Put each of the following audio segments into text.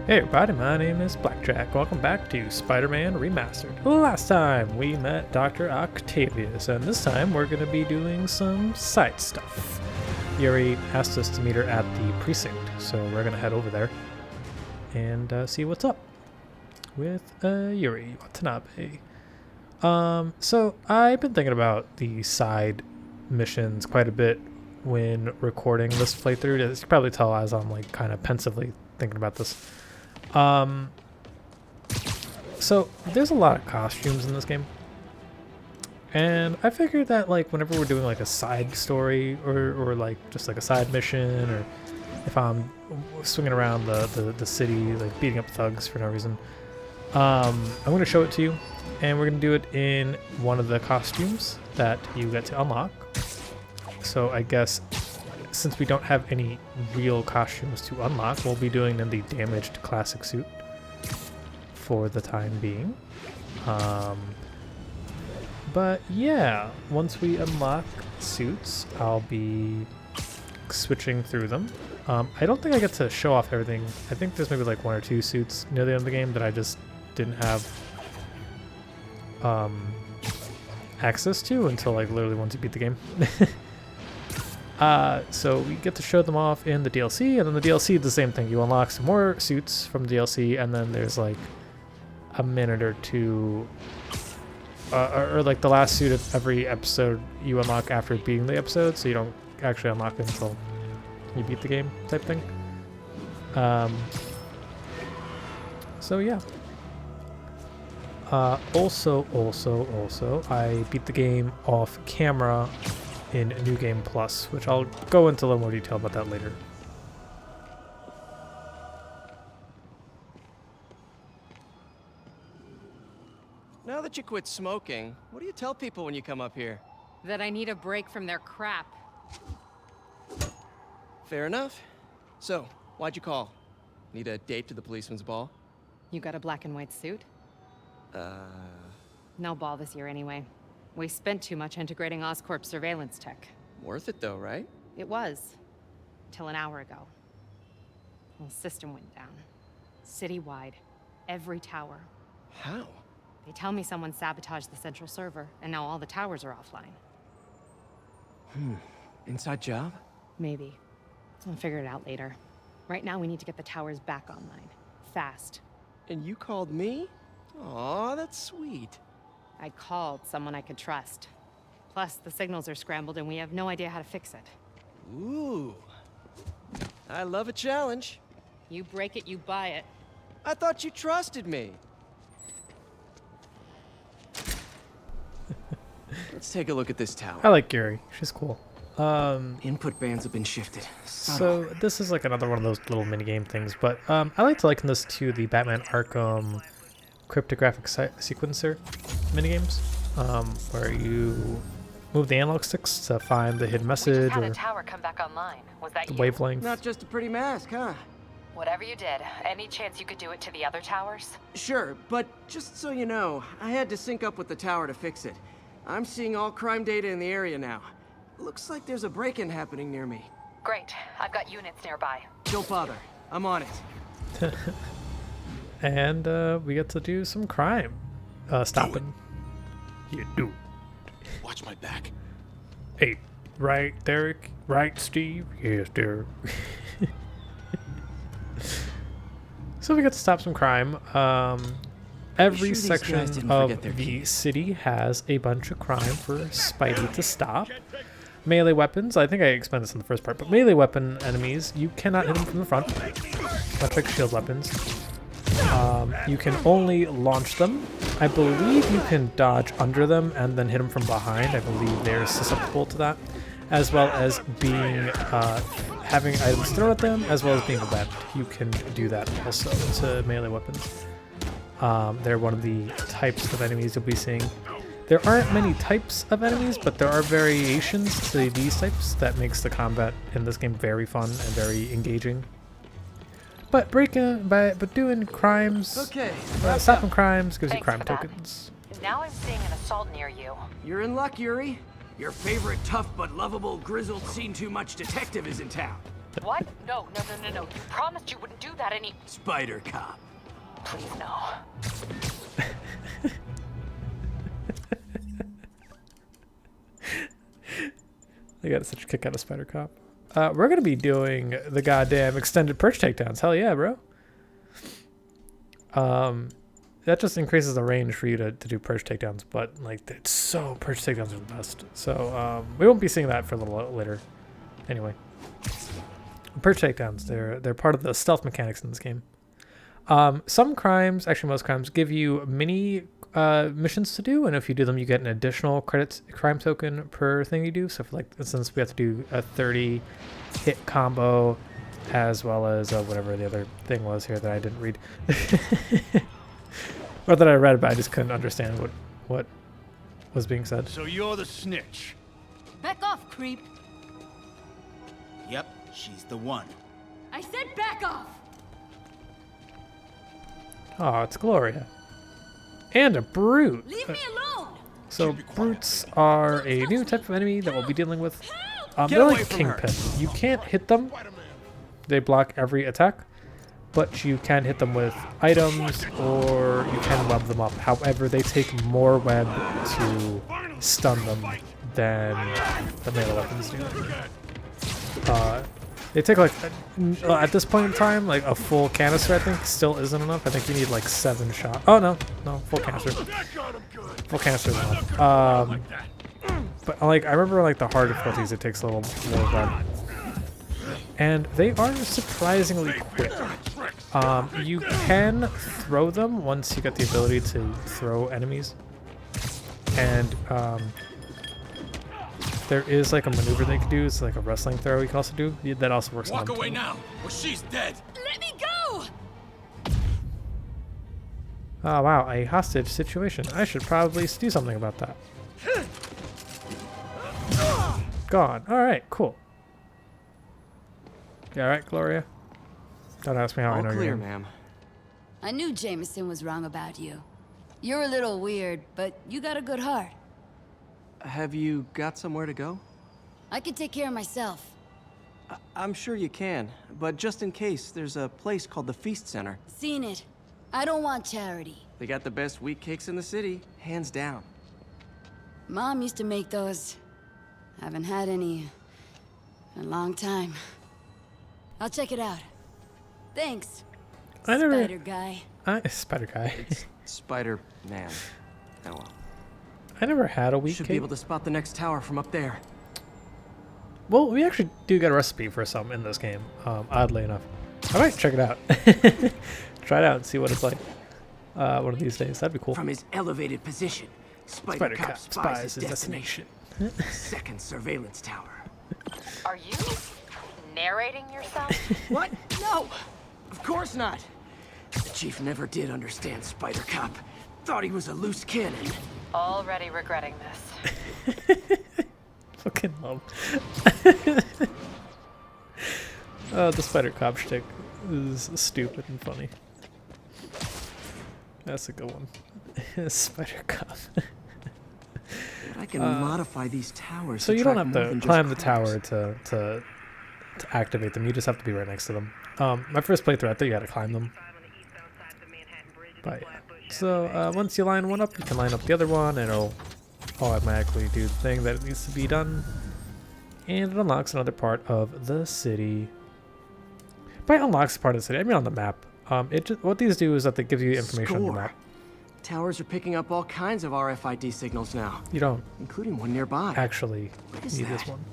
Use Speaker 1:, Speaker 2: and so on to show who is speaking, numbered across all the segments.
Speaker 1: Hey everybody, my name is BlakJak. Welcome back to Spider-Man Remastered. Last time we met Dr. Octavius, and this time we're going to be doing some side stuff. Yuri asked us to meet her at the precinct, so we're going to head over there and see what's up with Yuri Watanabe. So I've been thinking about the side missions quite a bit when recording this playthrough. As you can probably tell, as I'm like kind of pensively thinking about this. So there's a lot of costumes in this game, and I figured that like whenever we're doing like a side story or like just like a side mission, or if I'm swinging around the city like beating up thugs for no reason, I'm going to show it to you, and we're going to do it in one of the costumes that you get to unlock. So I guess since we don't have any real costumes to unlock, we'll be doing in the damaged classic suit for the time being. But yeah, once we unlock suits, I'll be switching through them. I don't think I get to show off everything. I think there's maybe like one or two suits near the end of the game that I just didn't have access to until like literally once you beat the game. So we get to show them off in the DLC, and then the DLC is the same thing. You unlock some more suits from the DLC, and then there's like a minute or two, or like the last suit of every episode you unlock after beating the episode, so you don't actually unlock it until you beat the game type thing. So yeah. Also, I beat the game off camera in New Game Plus, which I'll go into a little more detail about that later.
Speaker 2: Now that you quit smoking, what do you tell people when you come up here?
Speaker 3: That I need a break from their crap.
Speaker 2: Fair enough. So, why'd you call? Need a date to the policeman's ball?
Speaker 3: You got a black and white suit? No ball this year anyway. We spent too much integrating Oscorp's surveillance tech.
Speaker 2: Worth it though, right?
Speaker 3: It was. Till an hour ago. The system went down. Citywide. Every tower.
Speaker 2: How?
Speaker 3: They tell me someone sabotaged the central server, and now all the towers are offline.
Speaker 2: Inside job?
Speaker 3: Maybe. I'll figure it out later. Right now we need to get the towers back online. Fast.
Speaker 2: And you called me? Aw, that's sweet.
Speaker 3: I called someone I could trust. Plus, the signals are scrambled and we have no idea how to fix it.
Speaker 2: Ooh. I love a challenge.
Speaker 3: You break it, you buy it.
Speaker 2: I thought you trusted me. Let's take a look at this tower.
Speaker 1: I like Yuri. She's cool.
Speaker 2: Input bands have been shifted.
Speaker 1: So this is like another one of those little minigame things, but I like to liken this to the Batman Arkham cryptographic sequencer minigames, where you move the analog sticks to find the hidden message or
Speaker 3: a tower come back online. Was that
Speaker 1: the
Speaker 3: you?
Speaker 1: wavelength.
Speaker 2: Not just a pretty mask, huh?
Speaker 3: Whatever you did, any chance you could do it to the other towers?
Speaker 2: Sure, but just so you know, I had to sync up with the tower to fix it. I'm seeing all crime data in the area now. Looks like there's a break-in happening near me.
Speaker 3: Great. I've got units nearby.
Speaker 2: Don't bother. I'm on it.
Speaker 1: And we get to do some crime. Stopping. You do.
Speaker 4: Watch my back.
Speaker 1: Hey, right, Derek? Right, Steve? Yes, Derek. So we get to stop some crime. Every section of the city has a bunch of crime for Spidey to stop. Melee weapons, I think I explained this in the first part, but melee weapon enemies, you cannot hit them from the front. Electric shield weapons. You can only launch them. I believe you can dodge under them and then hit them from behind. I believe they're susceptible to that. As well as being having items thrown at them, as well as being webbed. You can do that also to melee weapons. They're one of the types of enemies you'll be seeing. There aren't many types of enemies, but there are variations to these types that makes the combat in this game very fun and very engaging. But doing crimes, stopping crimes gives you crime tokens.
Speaker 3: Now I'm seeing an assault near you.
Speaker 2: You're in luck, Yuri. Your favorite tough but lovable, grizzled, seen-too-much detective is in town.
Speaker 5: What? No. You promised you wouldn't do that any...
Speaker 2: Spider Cop.
Speaker 5: Please, no.
Speaker 1: I got such a kick out of Spider Cop. We're gonna be doing the goddamn extended perch takedowns. Hell yeah, bro. That just increases the range for you to do perch takedowns, but like it's so perch takedowns are the best. So we won't be seeing that for a little later. Anyway, perch takedowns, they're part of the stealth mechanics in this game. Some crimes, actually most crimes, give you mini missions to do, and if you do them, you get an additional crime token per thing you do. So for like instance, we have to do a 30 hit combo, as well as whatever the other thing was here that I didn't read. Or that I read, but I just couldn't understand what was being said.
Speaker 6: So you're the snitch.
Speaker 7: Back off, creep.
Speaker 8: Yep, she's the one.
Speaker 7: I said back off.
Speaker 1: Oh, it's Gloria. And a brute.
Speaker 7: Leave me alone.
Speaker 1: So brutes are a new type of enemy that we'll be dealing with. They're like Kingpin. You can't hit them. They block every attack, but you can hit them with items or you can web them up. However, they take more web to stun them than the melee weapons do. They take like, at this point in time, like a full canister I think still isn't enough. I think you need like 7 shots. Oh no, full canister. Full canister is enough. But like I remember like the hard difficulties, it takes a little more web. And they are surprisingly quick. You can throw them once you get the ability to throw enemies. And there is like a maneuver they can do. It's like a wrestling throw you can also do. That also works on them.
Speaker 4: Walk away now, or she's dead.
Speaker 7: Let me go.
Speaker 1: Oh wow, a hostage situation. I should probably do something about that. Gone. Alright, cool. You alright, Gloria? Don't ask me how I know
Speaker 2: All
Speaker 1: your
Speaker 2: clear,
Speaker 1: name.
Speaker 2: ma'am.
Speaker 7: I knew Jameson was wrong about you. You're a little weird, but you got a good heart.
Speaker 2: Have you got somewhere to go?
Speaker 7: I can take care of myself.
Speaker 2: I'm sure you can, but just in case, there's a place called the Feast Center.
Speaker 7: Seen it. I don't want charity.
Speaker 2: They got the best wheat cakes in the city, hands down.
Speaker 7: Mom used to make those. Haven't had any in a long time. I'll check it out. Thanks, Spider Guy.
Speaker 1: Spider Guy.
Speaker 2: It's Spider-Man. Oh well.
Speaker 1: I never had a wheat
Speaker 2: Should
Speaker 1: cake.
Speaker 2: be able to spot the next tower from up there.
Speaker 1: Well, we actually do get a recipe for some in this game, oddly enough. I might check it out. Try it out and see what it's like one of these days. That'd be cool.
Speaker 2: From his elevated position, Spider Cop spies his destination. Second surveillance tower.
Speaker 5: Are you narrating yourself?
Speaker 2: What? No! Of course not! The chief never did understand Spider Cop. Thought he was a loose cannon.
Speaker 5: Already regretting this.
Speaker 1: Fucking love. The Spider Cop shtick is stupid and funny. That's a good one. Spider Cop.
Speaker 2: I can modify these towers.
Speaker 1: So
Speaker 2: to
Speaker 1: you don't
Speaker 2: track
Speaker 1: have
Speaker 2: more
Speaker 1: to
Speaker 2: than just
Speaker 1: climb the
Speaker 2: critters.
Speaker 1: tower to activate them. You just have to be right next to them. My first playthrough, I thought you had to climb them. But yeah. So once you line one up, you can line up the other one, and it'll automatically do the thing that it needs to be done. And it unlocks another part of the city. By unlocks part of the city, I mean on the map. What these do is that they give you information on the
Speaker 2: Score.
Speaker 1: map.
Speaker 2: Towers are picking up all kinds of RFID signals now,
Speaker 1: You don't
Speaker 2: including one nearby.
Speaker 1: actually
Speaker 2: What is
Speaker 1: need this
Speaker 2: that?
Speaker 1: one.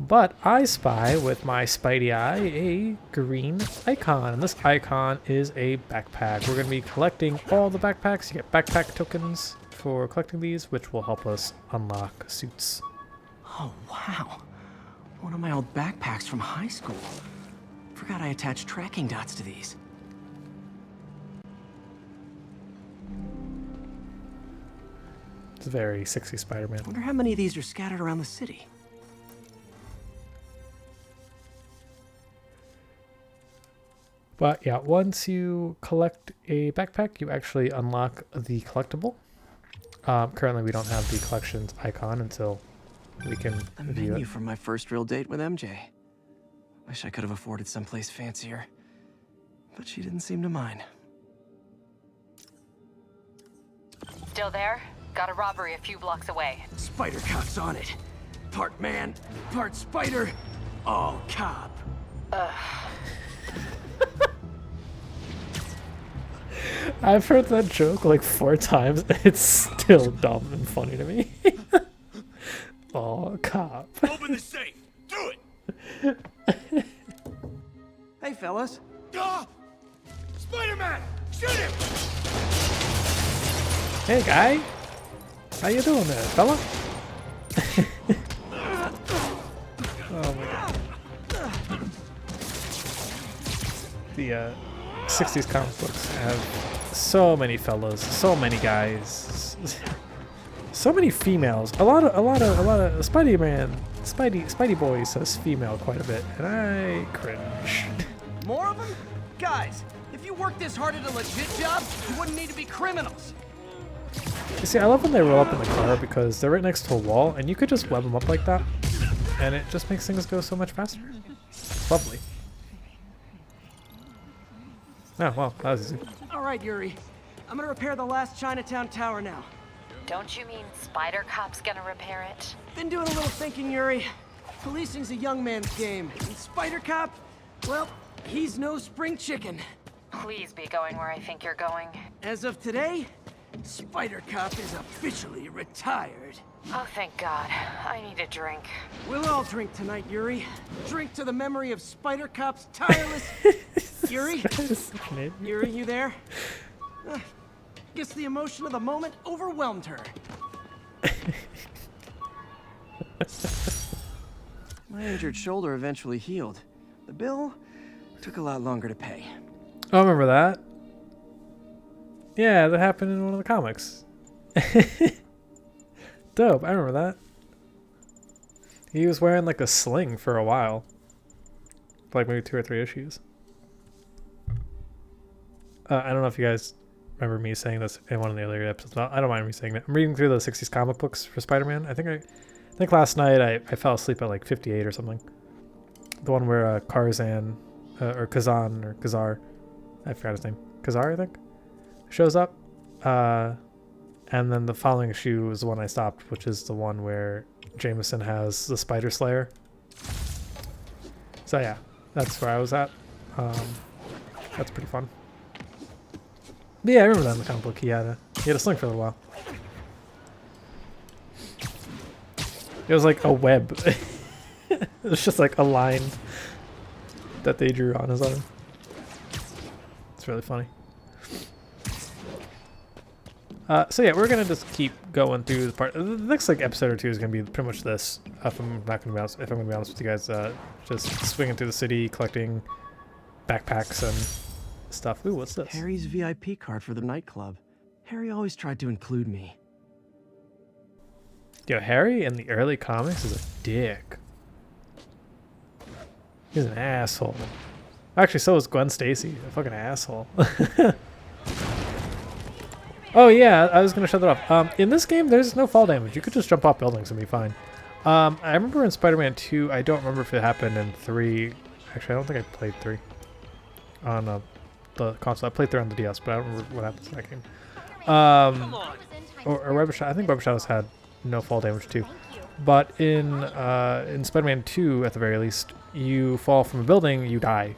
Speaker 1: But I spy with my Spidey eye a green icon, and this icon is a backpack. We're going to be collecting all the backpacks. You get backpack tokens for collecting these, which will help us unlock suits.
Speaker 2: Oh, wow. One of my old backpacks from high school. Forgot I attached tracking dots to these.
Speaker 1: It's very 60s Spider-Man.
Speaker 2: Wonder how many of these are scattered around the city.
Speaker 1: But yeah, once you collect a backpack, you actually unlock the collectible. Currently, we don't have the collections icon until we can
Speaker 2: The
Speaker 1: view
Speaker 2: menu
Speaker 1: it.
Speaker 2: from my first real date with MJ. Wish I could have afforded someplace fancier. But she didn't seem to mind.
Speaker 5: Still there? Got a robbery a few blocks away.
Speaker 2: Spider Cop's on it. Part man, part spider, all cop.
Speaker 1: I've heard that joke like 4 times. It's still dumb and funny to me. Oh, cop.
Speaker 4: Open the safe. Do it.
Speaker 2: Hey, fellas.
Speaker 4: Ah! Spider-Man! Shoot him!
Speaker 1: Hey, guy. How you doing there, fella? Oh my god. The 60s comic books have so many fellas, so many guys, so many females. A lot of Spidey boy says female quite a bit, and I cringe.
Speaker 2: More of them? Guys, if you worked this hard at a legit job, you wouldn't need to be criminals.
Speaker 1: You see, I love when they roll up in the car because they're right next to a wall, and you could just web them up like that, and it just makes things go so much faster. Lovely. Oh, well, that was easy.
Speaker 2: All right, Yuri. I'm gonna repair the last Chinatown tower now.
Speaker 5: Don't you mean Spider Cop's gonna repair it?
Speaker 2: Been doing a little thinking, Yuri. Policing's a young man's game, and Spider Cop, well, he's no spring chicken.
Speaker 5: Please be going where I think you're going.
Speaker 2: As of today, Spider Cop is officially retired.
Speaker 5: Oh, thank God. I need a drink.
Speaker 2: We'll all drink tonight, Yuri. Drink to the memory of Spider Cop's tireless... Yuri? Yuri, you there? Guess the emotion of the moment overwhelmed her. My injured shoulder eventually healed. The bill took a lot longer to pay.
Speaker 1: Oh, I remember that. Yeah, that happened in one of the comics. Dope, I remember that. He was wearing like a sling for a while. For like maybe 2 or 3 issues. I don't know if you guys remember me saying this in one of the earlier episodes. I don't mind me saying that. I'm reading through the 60s comic books for Spider-Man. I think last night I fell asleep at like 58 or something. The one where Karzan, or Kazan, or Kazar, I forgot his name. Kazar, I think, shows up. And then the following issue is the one I stopped, which is the one where Jameson has the Spider Slayer. So yeah, that's where I was at. That's pretty fun. But yeah, I remember that in the comic book. He had a sling for a little while. It was like a web. It was just like a line that they drew on his arm. It's really funny. So yeah, we're gonna just keep going through the part. The next like episode or 2 is gonna be pretty much this. If I'm gonna be honest with you guys, just swinging through the city, collecting backpacks and stuff. Ooh, what's this?
Speaker 2: Harry's VIP card for the nightclub. Harry always tried to include me.
Speaker 1: Yo, Harry in the early comics is a dick. He's an asshole. Actually, so is Gwen Stacy. A fucking asshole. Oh yeah, I was gonna shut that off. In this game, there's no fall damage. You could just jump off buildings and be fine. I remember in Spider-Man 2, I don't remember if it happened in 3. Actually, I don't think I played 3 on the console. I played 3 on the DS, but I don't remember what happens in that game. Or Web of Shadows. I think Web of Shadows had no fall damage too. But in Spider-Man 2, at the very least, you fall from a building, you die.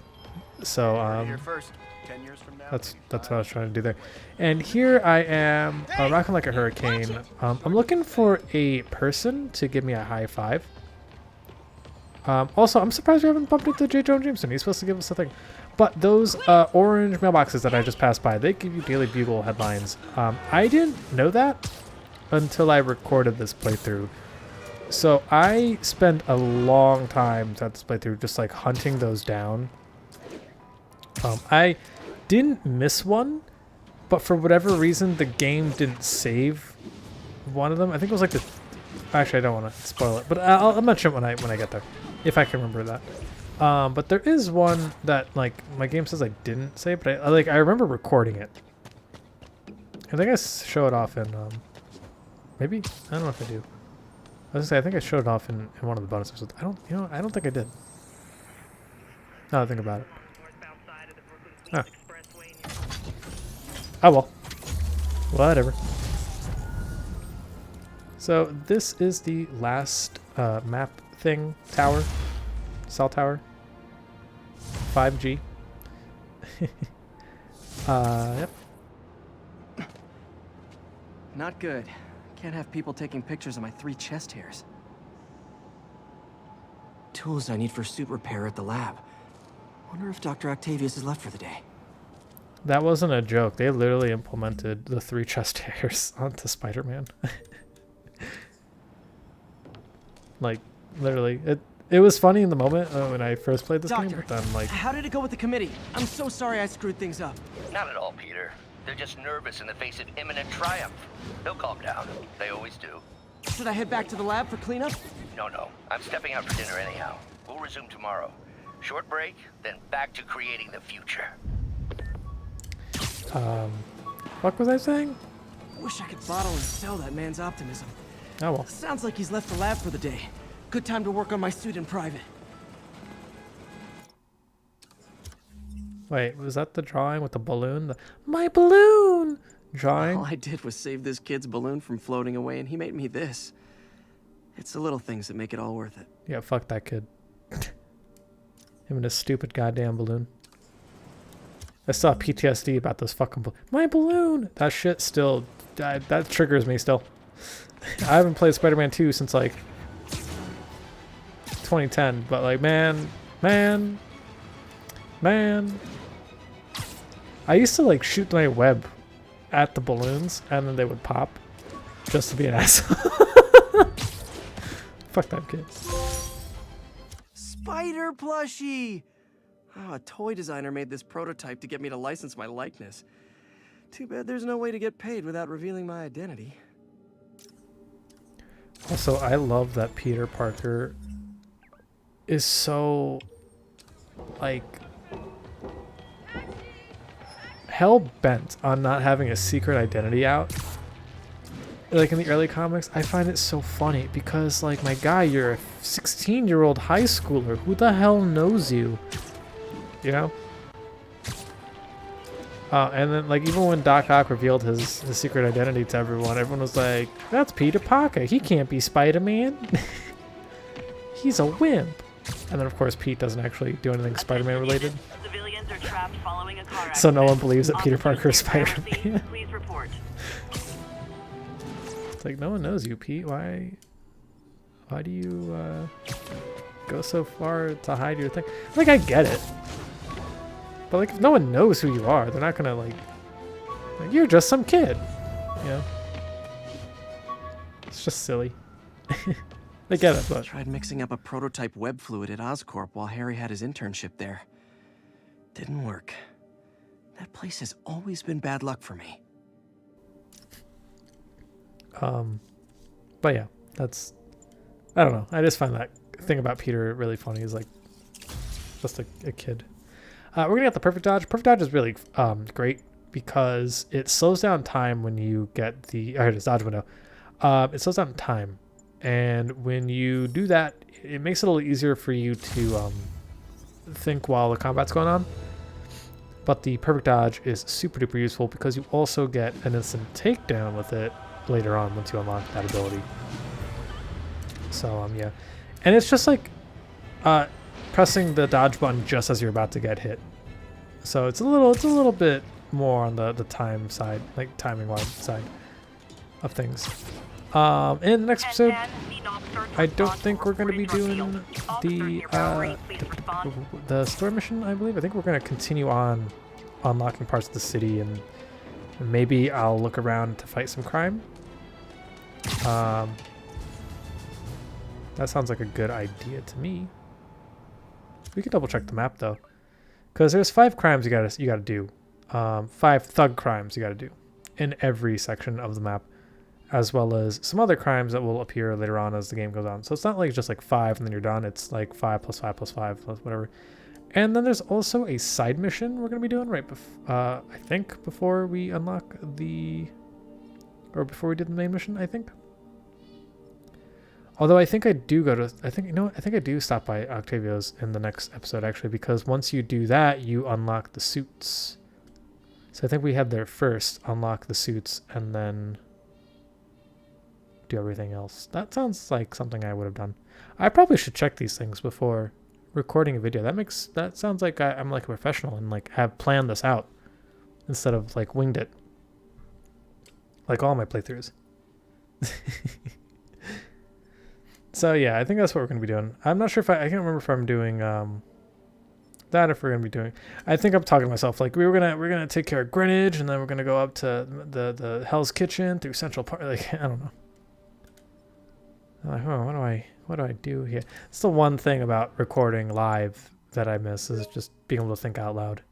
Speaker 1: So that's what I was trying to do there. And here I am, rocking like a hurricane. I'm looking for a person to give me a high five. Also, I'm surprised we haven't bumped into J. Jonah Jameson. He's supposed to give us a thing. But those orange mailboxes that I just passed by, they give you Daily Bugle headlines. I didn't know that until I recorded this playthrough. So I spent a long time throughout this playthrough just like hunting those down. I didn't miss one, but for whatever reason, the game didn't save one of them. I think it was like the... Actually, I don't want to spoil it, but I'll mention it when I get there, if I can remember that. But there is one that like my game says I didn't save, but I remember recording it. I think I show it off in maybe, I don't know if I do. I was gonna say I think I showed it off in one of the bonus episodes. I don't think I did. Now I think about it. Oh. Oh well. Whatever. So this is the last map thing. Tower. Cell tower. 5G. Yep.
Speaker 2: Not good. Can't have people taking pictures of my 3 chest hairs. Tools I need for suit repair at the lab. Wonder if Dr. Octavius is left for the day.
Speaker 1: That wasn't a joke. They literally implemented the 3 chest hairs onto Spider-Man. Like, literally. It was funny in the moment when I first played this game, but then, like...
Speaker 2: How did it go with the committee? I'm so sorry I screwed things up.
Speaker 6: Not at all, Peter. They're just nervous in the face of imminent triumph. They'll calm down. They always do.
Speaker 2: Should I head back to the lab for cleanup?
Speaker 6: No. I'm stepping out for dinner anyhow. We'll resume tomorrow. Short break, then back to creating the future.
Speaker 1: What was I saying?
Speaker 2: Wish I could bottle and sell that man's optimism.
Speaker 1: Oh well.
Speaker 2: Sounds like he's left the lab for the day. Good time to work on my suit in private.
Speaker 1: Wait, was that the drawing with the balloon? My balloon! Drawing?
Speaker 2: All I did was save this kid's balloon from floating away, and he made me this. It's the little things that make it all worth it.
Speaker 1: Yeah, fuck that kid. Him and his stupid goddamn balloon. I still have PTSD about this fucking my balloon! That shit still... that triggers me still. I haven't played Spider-Man 2 since, like, 2010, but, like, man. I used to, like, shoot my web at the balloons, and then they would pop, just to be an asshole. Fuck that kid.
Speaker 2: Spider plushie! Oh, a toy designer made this prototype to get me to license my likeness. Too bad there's no way to get paid without revealing my identity.
Speaker 1: Also, I love that Peter Parker is so, like, hell-bent on not having a secret identity out. Like in the early comics, I find it so funny because, like, my guy, you're a 16-year-old high schooler. Who the hell knows you? You know? And then, like, even when Doc Ock revealed his secret identity to everyone was like, that's Peter Parker. He can't be Spider-Man. He's a wimp. And then, of course, Pete doesn't actually do anything Spider-Man related.
Speaker 8: Civilians are trapped following a car accident.
Speaker 1: So no one believes that Peter Parker is Spider-Man.
Speaker 8: Please report.
Speaker 1: It's like, no one knows you, Pete. Why do you go so far to hide your thing? Like, I get it. But, like, if no one knows who you are, they're not gonna, like you're just some kid. You know? It's just silly. I get it, but...
Speaker 2: Tried mixing up a prototype web fluid at Oscorp while Harry had his internship there. Didn't work. That place has always been bad luck for me.
Speaker 1: But yeah, that's... I don't know. I just find that thing about Peter really funny. He's, like, just a kid. We're gonna get the perfect dodge. Perfect dodge is really great because it slows down time when you get the... Alright, it's dodge window. It slows down time. And when you do that, it makes it a little easier for you to think while the combat's going on. But the perfect dodge is super duper useful because you also get an instant takedown with it later on once you unlock that ability. So yeah. And it's just like pressing the dodge button just as you're about to get hit. So it's a little bit more on the time side, like timing wise side of things. In the next episode, I don't think we're going to be doing the story mission, I believe. I think we're going to continue on unlocking parts of the city, and maybe I'll look around to fight some crime. That sounds like a good idea to me. We can double check the map though, because there's 5 crimes you gotta do, 5 thug crimes you gotta do in every section of the map, as well as some other crimes that will appear later on as the game goes on. So it's not like just like 5 and then you're done. It's like 5 plus 5 plus 5 plus whatever. And then there's also a side mission we're gonna be doing right I think before we unlock before we did the main mission, I think. Although I think I do go to, I think I do stop by Octavio's in the next episode actually, because once you do that, you unlock the suits. So I think we head there first, unlock the suits, and then do everything else. That sounds like something I would have done. I probably should check these things before recording a video. That sounds like I'm like a professional and like have planned this out instead of like winged it. Like all my playthroughs. So yeah, I think that's what we're going to be doing. I'm not sure if I can't remember if I'm doing that, if we're going to be doing. I think I'm talking to myself. Like we're gonna take care of Greenwich, and then we're gonna go up to the Hell's Kitchen through Central Park. Like I don't know. Like, oh, what do I do here? It's the one thing about recording live that I miss, is just being able to think out loud.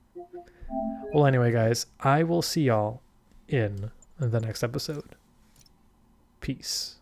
Speaker 1: Well, anyway, guys, I will see y'all in the next episode. Peace.